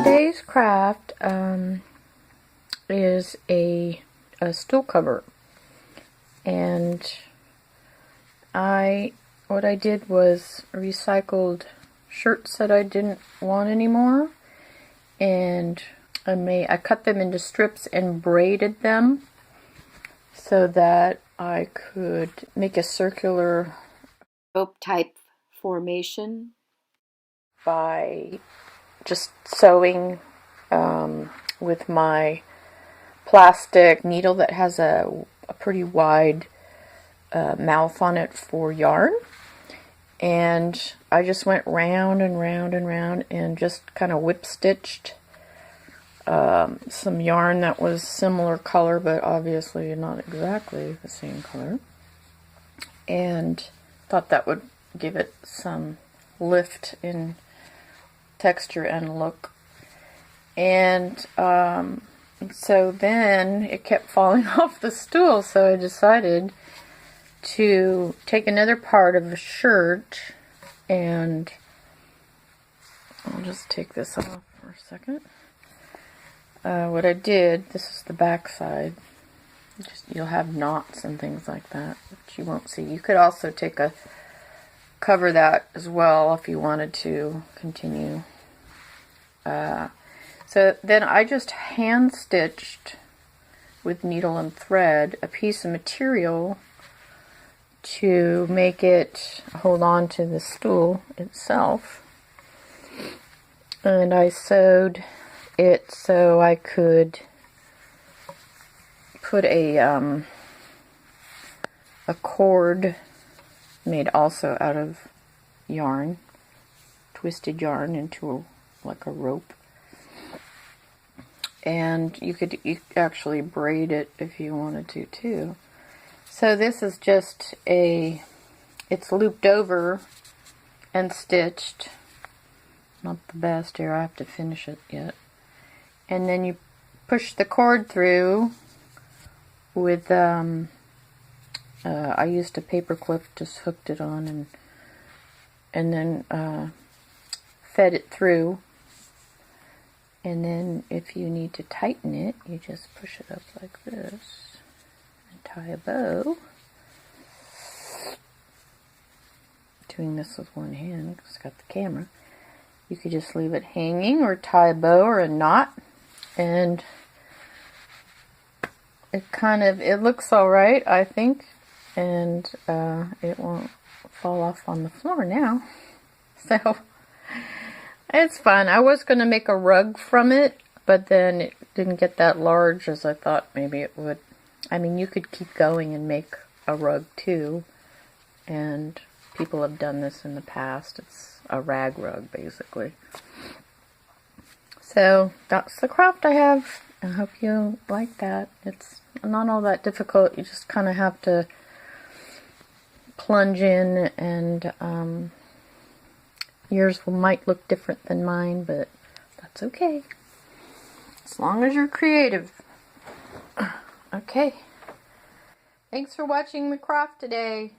today's craft is a stool cover, and what I did was recycled shirts that I didn't want anymore, and I cut them into strips and braided them so that I could make a circular rope type formation by just sewing with my plastic needle that has a pretty wide mouth on it for yarn. And I just went round and round and round and just kind of whip stitched some yarn that was similar color, but obviously not exactly the same color, and thought that would give it some lift in texture and look. And so then it kept falling off the stool, so I decided to take another part of the shirt, and I'll just take this off for a second. What I did, this is the back side. You'll have knots and things like that, which you won't see. You could also cover that as well if you wanted to continue. So then I just hand stitched with needle and thread a piece of material to make it hold on to the stool itself, and I sewed it so I could put a cord made also out of yarn, twisted yarn, into like a rope. And you could actually braid it if you wanted to too. So this is just it's looped over and stitched. Not the best here, I have to finish it yet. And then you push the cord through with, I used a paper clip, just hooked it on, and then fed it through. And then if you need to tighten it, you just push it up like this and tie a bow. Doing this with one hand because it's got the camera. You could just leave it hanging or tie a bow or a knot, and it looks alright, I think, and it won't fall off on the floor now. So it's fun. I was going to make a rug from it, but then it didn't get that large as I thought maybe it would. I mean, you could keep going and make a rug too, and people have done this in the past. It's a rag rug, basically. So that's the craft I have. I hope you like that. It's not all that difficult. You just kind of have to plunge in, and yours might look different than mine, but that's okay, as long as you're creative. Okay. Thanks for watching the craft today.